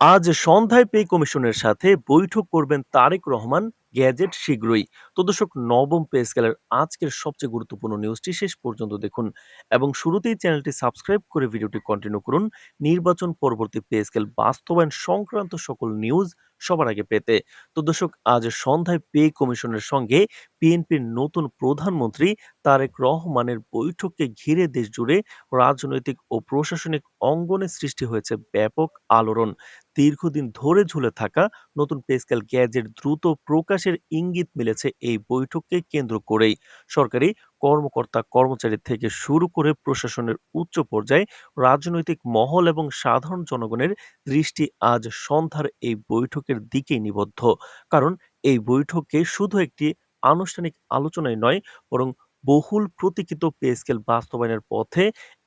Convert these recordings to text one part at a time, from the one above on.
আজ সন্ধ্যায় পে কমিশনের সাথে বৈঠক করবেন তারেক রহমান। গ্যাজেট শীঘ্রই। তো দর্শক, নবম পে স্কেলের আজকের সবচেয়ে গুরুত্বপূর্ণ নিউজটি শেষ পর্যন্ত দেখুন এবং শুরুতেই চ্যানেলটি সাবস্ক্রাইব করে ভিডিওটি কন্টিনিউ করুন নির্বাচন পরবর্তী পে স্কেল বাস্তবায়ন সংক্রান্ত সকল নিউজ সবার আগে পেতে। তো দর্শক, আজ সন্ধ্যায় পে কমিশনের সঙ্গে বিএনপির নতুন প্রধানমন্ত্রী তারেক রহমানের বৈঠককে ঘিরে দেশ জুড়ে রাজনৈতিক ও প্রশাসনিক অঙ্গনে সৃষ্টি হয়েছে ব্যাপক আলোড়ন। দীর্ঘদিন ধরে ঝুলে থাকা নতুন পে স্কেল গ্যাজেট দ্রুত প্রকাশের ইঙ্গিত মিলেছে এই বৈঠককে কেন্দ্র করেই। সরকারি কর্মকর্তা কর্মচারী থেকে শুরু করে প্রশাসনের উচ্চ পর্যায়ে রাজনৈতিক মহল এবং সাধারণ জনগণের দৃষ্টি আজ সন্ধ্যার এই বৈঠকের দিকেই নিবদ্ধ। কারণ এই বৈঠকে শুধু একটি আনুষ্ঠানিক আলোচনায় নয়, বরং বহুল প্রতীক্ষিত পে স্কেল বাস্তবায়নের পথে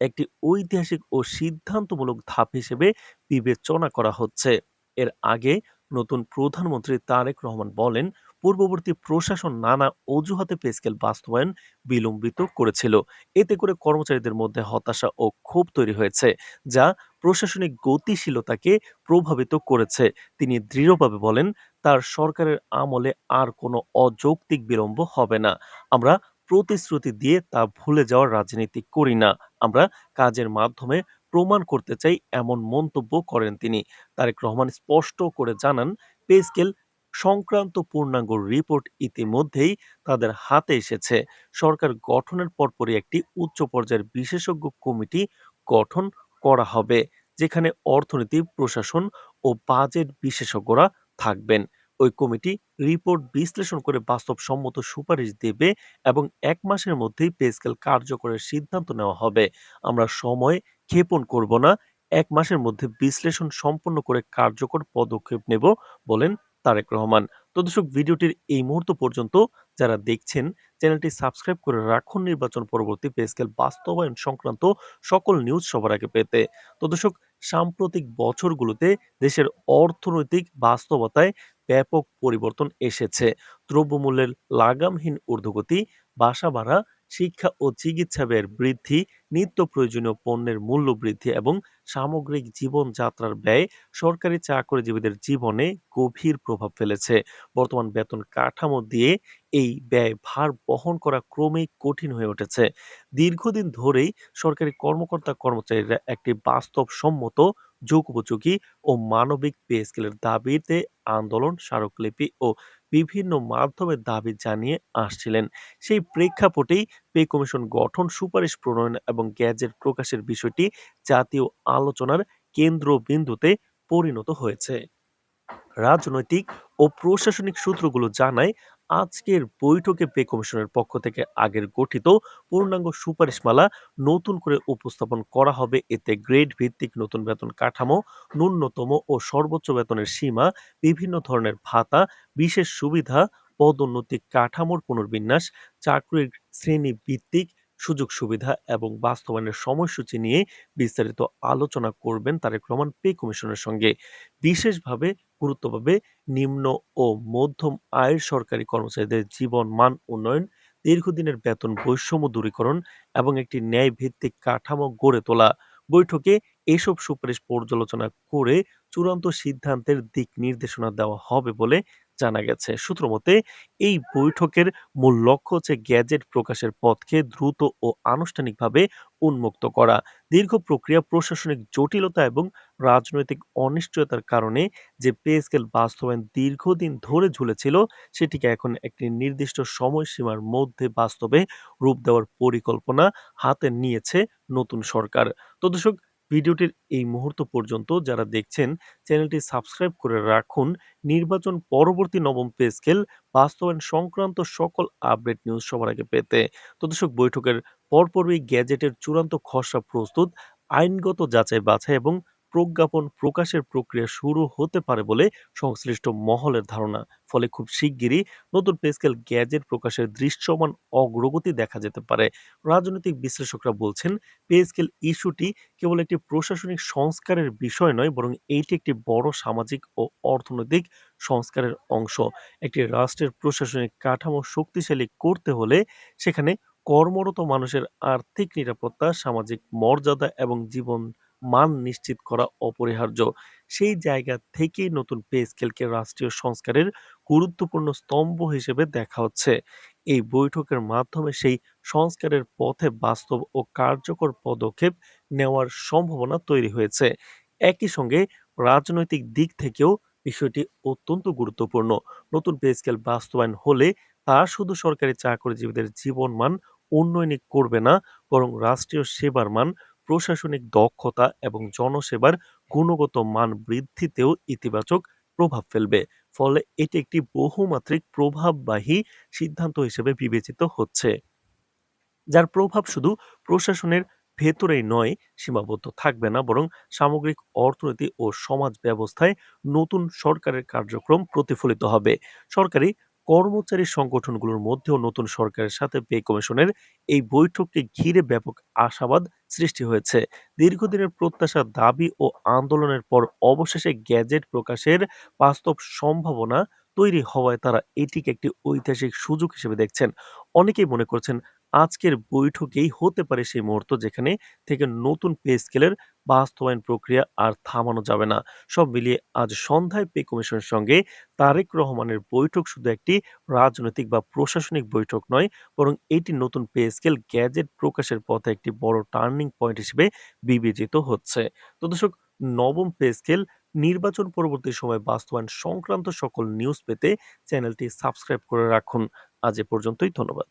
একটি ঐতিহাসিক ও সিদ্ধান্তমূলক ধাপ হিসেবে বিবেচনা করা হচ্ছে। এর আগে নতুন প্রধানমন্ত্রী তারেক রহমান বলেন, পূর্ববর্তী প্রশাসন নানা অজুহাতে পে স্কেল বাস্তবায়ন বিলম্বিত করেছিল। এতে করে কর্মচারীদের মধ্যে হতাশা ও ক্ষোভ তৈরি হয়েছে, যা প্রশাসনিক গতিশীলতাকে প্রভাবিত করেছে। তিনি দৃঢ়ভাবে বলেন, তার সরকারের আমলে আর কোনো অযৌক্তিক বিলম্ব হবে না। আমরা প্রতিশ্রুতি দিয়ে তা ভুলে যাওয়ার রাজনীতি করি না। আমরা কাজের মাধ্যমে প্রমাণ করতে চাই, এমন মন্তব্য করেন তিনি। তারেক রহমান স্পষ্ট করে জানান, পে স্কেল সংক্রান্ত পূর্ণাঙ্গ রিপোর্ট ইতিমধ্যেই তাদের হাতে এসেছে। সরকার গঠনের পরপরই একটি উচ্চ পর্যায়ের বিশেষজ্ঞ কমিটি গঠন করা হবে, যেখানে অর্থনীতি, প্রশাসন ও বাজেট বিশেষজ্ঞরা থাকবেন। ওই কমিটি রিপোর্ট বিশ্লেষণ করে বাস্তবসম্মত সুপারিশ দেবে এবং ১ মাসের মধ্যেই পে স্কেল কার্যকরের সিদ্ধান্ত নেওয়া হবে। আমরা সময় ক্ষেপণ করব না। ১ মাসের মধ্যে বিশ্লেষণ সম্পন্ন করে কার্যকর পদক্ষেপ নেব, বলেন তারেক রহমান। তো দর্শক, ভিডিওটির এই মুহূর্ত পর্যন্ত যারা দেখছেন, চ্যানেলটি সাবস্ক্রাইব করে রাখুন নির্বাচন পরবর্তী পে স্কেল বাস্তবায়ন সংক্রান্ত সকল নিউজ সবার আগে পেতে। তো দর্শক, সাম্প্রতিক বছরগুলোতে দেশের অর্থনৈতিক বাস্তবতায় ব্যাপক পরিবর্তন এসেছে। দ্রব্যমূল্যের লাগামহীন ঊর্ধ্বগতি, বাসা ভাড়া, শিক্ষা ও চিকিৎসা ব্যয়ের বৃদ্ধি, নিত্য প্রয়োজনীয় পণ্যের মূল্য বৃদ্ধি এবং সামগ্রিক জীবনযাত্রার ব্যয় সরকারি চাকরিজীবীদের জীবনে গভীর প্রভাব ফেলেছে। বর্তমান বেতন কাঠামো দিয়ে এই ব্যয় ভার বহন করা ক্রমেই কঠিন হয়ে উঠেছে। দীর্ঘদিন ধরেই সরকারি কর্মকর্তা কর্মচারীরা একটি বাস্তবসম্মত, যুগোপযোগী ও মানবিক পে স্কেলের দাবিতে আন্দোলন, স্মারকলিপি ও বিভিন্ন মাধ্যমে দাবি জানিয়ে আসছিলেন। সেই প্রেক্ষাপটেই পে কমিশন গঠন, সুপারিশ প্রণয়ন এবং গ্যাজেট প্রকাশের বিষয়টি জাতীয় আলোচনার কেন্দ্রবিন্দুতে পরিণত হয়েছে। রাজনৈতিক ও প্রশাসনিক সূত্রগুলো জানায়, আজকের বৈঠকে পে কমিশনের পক্ষ থেকে আগের গঠিত পূর্ণাঙ্গ সুপারিশমালা নতুন করে উপস্থাপন করা হবে। এতে গ্রেড ভিত্তিক নতুন বেতন কাঠামো, ন্যূনতম ও সর্বোচ্চ বেতনের সীমা, বিভিন্ন ধরনের ভাতা, বিশেষ সুবিধা, পদোন্নতি কাঠামোর পুনর্বিন্যাস, চাকরির শ্রেণী ভিত্তিক সুযোগ সুবিধা এবং বাস্তবায়নের সময়সূচি নিয়ে বিস্তারিত আলোচনা করবেন তারেক রহমান পে কমিশনের সঙ্গে। বিশেষভাবে গুরুত্ব পাবে নিম্ন ও মধ্যম আয়ের সরকারি কর্মচারীদের জীবন মান উন্নয়ন, দীর্ঘদিনের বেতন বৈষম্য দূরীকরণ এবং একটি ন্যায় ভিত্তিক কাঠামো গড়ে তোলা। বৈঠকে এসব সুপারিশ পর্যালোচনা করে চূড়ান্ত সিদ্ধান্তের দিক নির্দেশনা দেওয়া হবে বলে জানা গেছে। সূত্র মতে, এই বৈঠকের মূল লক্ষ্য হচ্ছে গ্যাজেট প্রকাশের পথকে দ্রুত ও আনুষ্ঠানিকভাবে উন্মুক্ত করা। দীর্ঘ প্রক্রিয়া, প্রশাসনিক জটিলতা এবং রাজনৈতিক অনিশ্চয়তার কারণে যে পে স্কেল বাস্তবায়ন দীর্ঘদিন ধরে ঝুলেছিল, সেটিকে এখন একটি নির্দিষ্ট সময়সীমার মধ্যে বাস্তবে রূপ দেওয়ার পরিকল্পনা হাতে নিয়েছে নতুন সরকার। তো দর্শক, ভিডিওটির এই মুহূর্ত পর্যন্ত যারা দেখছেন, চ্যানেলটি সাবস্ক্রাইব করে রাখুন নির্বাচন পরবর্তী নবম পে স্কেল বাস্তবায়ন সংক্রান্ত সকল আপডেট নিউজ সবার আগে পেতে। তো দর্শক, বৈঠকের পরপরই গ্যাজেটের চূড়ান্ত খসড়া প্রস্তুত, আইনগত যাচাই বাছাই এবং প্রজ্ঞাপন প্রকাশের প্রক্রিয়া শুরু হতে পারে বলে সংশ্লিষ্ট মহলের ধারণা। ফলে খুব শিগগিরই নতুন পে স্কেল গ্যাজেট প্রকাশের দৃশ্যমান অগ্রগতি দেখা যেতে পারে। রাজনৈতিক বিশ্লেষকরা বলছেন, পে স্কেল ইস্যুটি কেবল একটি প্রশাসনিক সংস্কারের বিষয় নয়, বরং এইটি একটি বড় সামাজিক ও অর্থনৈতিক সংস্কারের অংশ। একটি রাষ্ট্রের প্রশাসনিক কাঠামো শক্তিশালী করতে হলে সেখানে কর্মরত মানুষের আর্থিক নিরাপত্তা, সামাজিক মর্যাদা এবং জীবন মান নিশ্চিত করা অপরিহার্য। সেই জায়গা থেকেই নতুন পে স্কেলকে রাষ্ট্রীয় সংস্কারের গুরুত্বপূর্ণ স্তম্ভ হিসেবে দেখা হচ্ছে। এই বৈঠকের মাধ্যমে সেই সংস্কারের পথে বাস্তব ও কার্যকর পদক্ষেপ নেওয়ার সম্ভাবনা তৈরি হয়েছে। একই সঙ্গে রাজনৈতিক দিক থেকেও বিষয়টি অত্যন্ত গুরুত্বপূর্ণ। নতুন পে স্কেল বাস্তবায়ন হলে তা শুধু সরকারি চাকরিজীবীদের জীবনমান উন্নয়নই করবে না, বরং রাষ্ট্রীয় সেবার মান, প্রশাসনিক দক্ষতা এবং জনসেবার গুণগত মান বৃদ্ধিতেও ইতিবাচক প্রভাব ফেলবে। ফলে এটি একটি বহুমাত্রিক প্রভাববাহী সিদ্ধান্ত হিসেবে বিবেচিত হচ্ছে, যার প্রভাব শুধু প্রশাসনের ভেতরেই নয়, সীমাবদ্ধ থাকবে না, বরং সামগ্রিক অর্থনীতি ও সমাজ ব্যবস্থায় নতুন সরকারের কার্যক্রম প্রতিফলিত হবে। সরকারি কর্মচারী সংগঠনগুলোর মধ্যেও নতুন সরকারের সাথে পে কমিশনের এই বৈঠককে ঘিরে ব্যাপক আশাবাদ সৃষ্টি হয়েছে। দীর্ঘদিনের প্রত্যাশা, দাবি ও আন্দোলনের পর অবশেষে গ্যাজেট প্রকাশের বাস্তব সম্ভাবনা তৈরি হওয়ায় তারা এটিকে একটি ঐতিহাসিক সুযোগ হিসেবে দেখছেন। অনেকেই মনে করছেন আজকের বৈঠকেই হতে পারে সেই মুহূর্ত যেখানে থেকে নতুন পে স্কেলের বাস্তবায়ন প্রক্রিয়া আর থামানো যাবে না। সব মিলিয়ে আজ সন্ধ্যায় পে কমিশনের সঙ্গে তারেক রহমানের বৈঠক শুধু একটি রাজনৈতিক বা প্রশাসনিক বৈঠক নয়, বরং এটি নতুন পে স্কেল গ্যাজেট প্রকাশের পথে একটি বড় টার্নিং পয়েন্ট হিসেবে বিবেচিত হচ্ছে। তো দর্শক, নবম পে স্কেল নির্বাচন পরবর্তী সময় বাস্তবায়ন সংক্রান্ত সকল নিউজ পেতে চ্যানেলটি সাবস্ক্রাইব করে রাখুন। আজ এ পর্যন্তই, ধন্যবাদ।